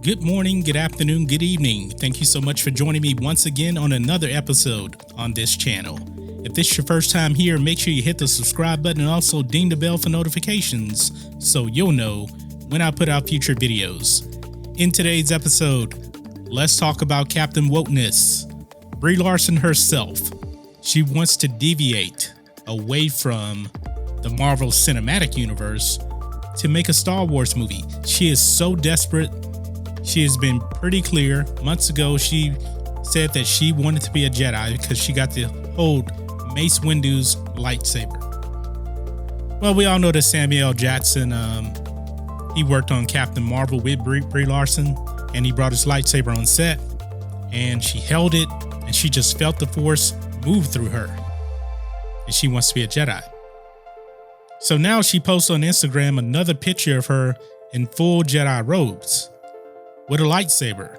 Good morning, good afternoon, good evening. Thank you so much for joining me once again on another episode on this channel. If this is your first time here, make sure you hit the subscribe button and also ding the bell for notifications so you'll know when I put out future videos. In today's episode, let's talk about Captain Wokeness. Brie Larson herself. She wants to deviate away from the Marvel Cinematic Universe to make a Star Wars movie. She is so desperate. She has been pretty clear. Months ago, she said that she wanted to be a Jedi because she got to hold Mace Windu's lightsaber. Well, we all know that Samuel L. Jackson, he worked on Captain Marvel with Brie Larson, and he brought his lightsaber on set, and she held it, and she just felt the Force move through her, and she wants to be a Jedi. So now she posts on Instagram another picture of her in full Jedi robes with a lightsaber.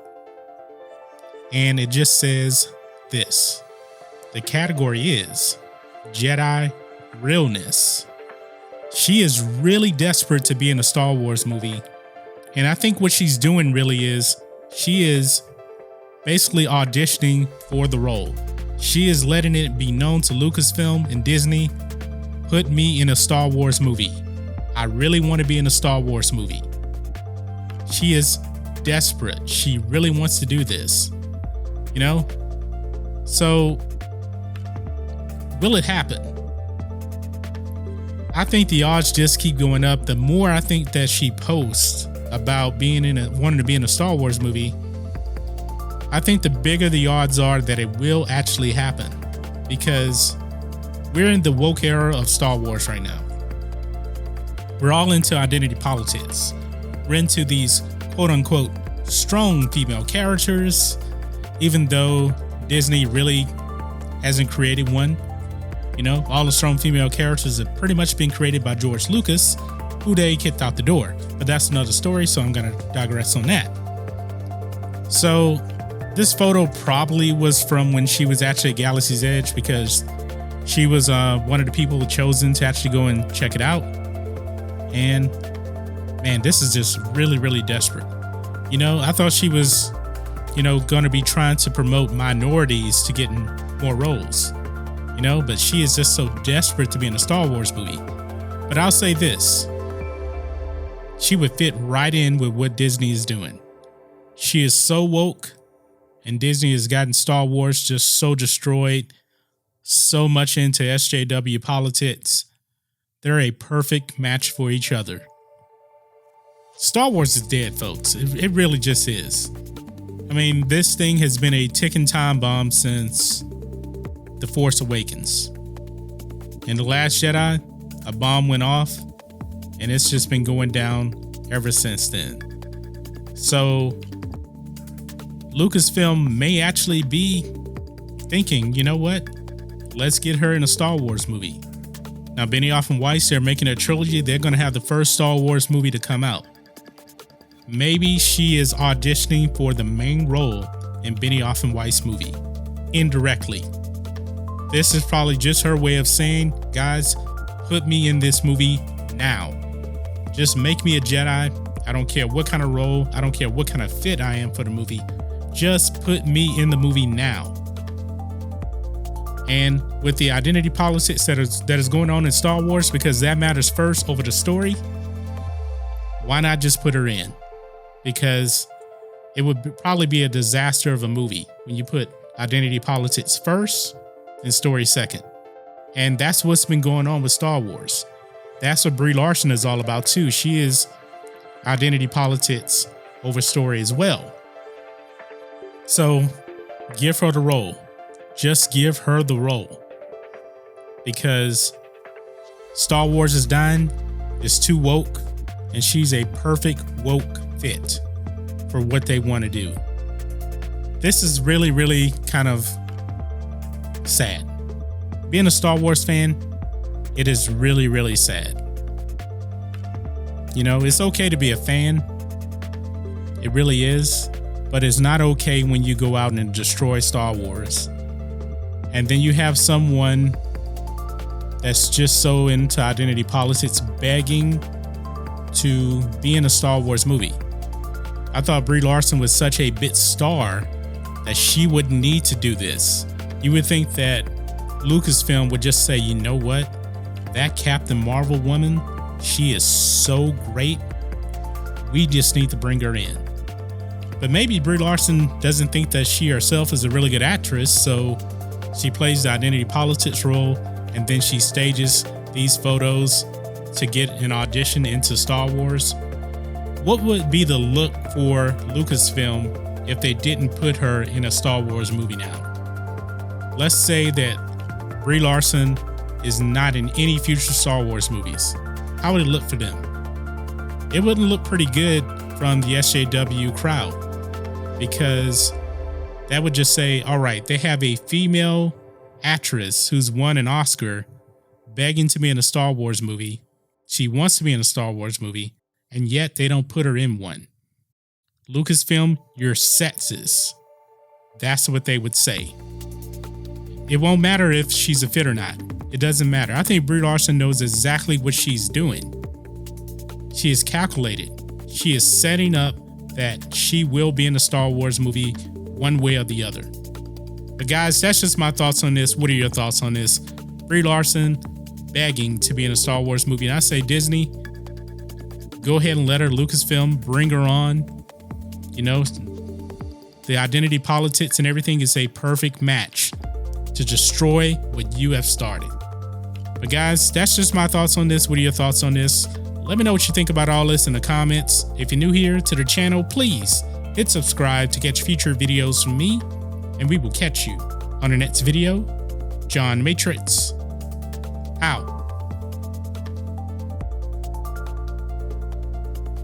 And it just says this. The category is Jedi realness. She is really desperate to be in a Star Wars movie. And I think what she's doing really is she is basically auditioning for the role. She is letting it be known to Lucasfilm and Disney, put me in a Star Wars movie. I really want to be in a Star Wars movie. She is desperate. She really wants to do this, you know? So, will it happen? I think the odds just keep going up. The more I think that she posts about wanting to be in a Star Wars movie, I think the bigger the odds are that it will actually happen, because we're in the woke era of Star Wars right now. We're all into identity politics. We're into these quote-unquote strong female characters, even though Disney really hasn't created one. You know, all the strong female characters have pretty much been created by George Lucas, who they kicked out the door. But that's another story, so I'm going to digress on that. So this photo probably was from when she was actually at Galaxy's Edge, because she was one of the people chosen to actually go and check it out. And man, this is just really, really desperate. You know, I thought she was, going to be trying to promote minorities to getting more roles, but she is just so desperate to be in a Star Wars movie. But I'll say this, she would fit right in with what Disney is doing. She is so woke, and Disney has gotten Star Wars just so destroyed, so much into SJW politics. They're a perfect match for each other. Star Wars is dead, folks. It really just is. I mean, this thing has been a ticking time bomb since The Force Awakens. In The Last Jedi, a bomb went off, and it's just been going down ever since then. So Lucasfilm may actually be thinking, you know what? Let's get her in a Star Wars movie. Now, Benioff and Weiss, they're making a trilogy. They're going to have the first Star Wars movie to come out. Maybe she is auditioning for the main role in Benioff and Weiss movie, indirectly. This is probably just her way of saying, guys, put me in this movie now. Just make me a Jedi. I don't care what kind of role. I don't care what kind of fit I am for the movie. Just put me in the movie now. And with the identity politics that is going on in Star Wars, because that matters first over the story, why not just put her in? Because it would probably be a disaster of a movie when you put identity politics first and story second. And that's what's been going on with Star Wars. That's what Brie Larson is all about too. She is identity politics over story as well. So give her the role. Just give her the role. Because Star Wars is dying. It's too woke. And she's a perfect woke fit for what they want to do. This is really, really kind of sad. Being a Star Wars fan, it is really, really sad. It's okay to be a fan. It really is. But it's not okay when you go out and destroy Star Wars. And then you have someone that's just so into identity politics begging to be in a Star Wars movie. I thought Brie Larson was such a big star that she wouldn't need to do this. You would think that Lucasfilm would just say, you know what? That Captain Marvel woman, she is so great. We just need to bring her in. But maybe Brie Larson doesn't think that she herself is a really good actress, so she plays the identity politics role, and then she stages these photos to get an audition into Star Wars. What would be the look for Lucasfilm if they didn't put her in a Star Wars movie now? Let's say that Brie Larson is not in any future Star Wars movies. How would it look for them? It wouldn't look pretty good from the SJW crowd, because that would just say, all right, they have a female actress who's won an Oscar begging to be in a Star Wars movie. She wants to be in a Star Wars movie, and yet they don't put her in one. Lucasfilm, you're sexist. That's what they would say. It won't matter if she's a fit or not. It doesn't matter. I think Brie Larson knows exactly what she's doing. She is calculated. She is setting up that she will be in a Star Wars movie one way or the other. But guys, that's just my thoughts on this. What are your thoughts on this? Brie Larson begging to be in a Star Wars movie. And I say, Disney, go ahead and let her. Lucasfilm, bring her on. You know, the identity politics and everything is a perfect match to destroy what you have started. But guys, that's just my thoughts on this. What are your thoughts on this? Let me know what you think about all this in the comments. If you're new here to the channel, please hit subscribe to catch future videos from me, and we will catch you on the next video. John Matrixx out.